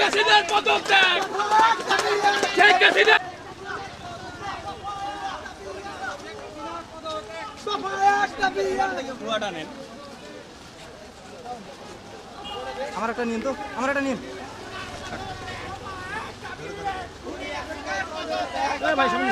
হাসিনার পদত্যাগ, শেখ হাসিনা আমার একটা নিন তো, আমার একটা নিন ভাই সামনে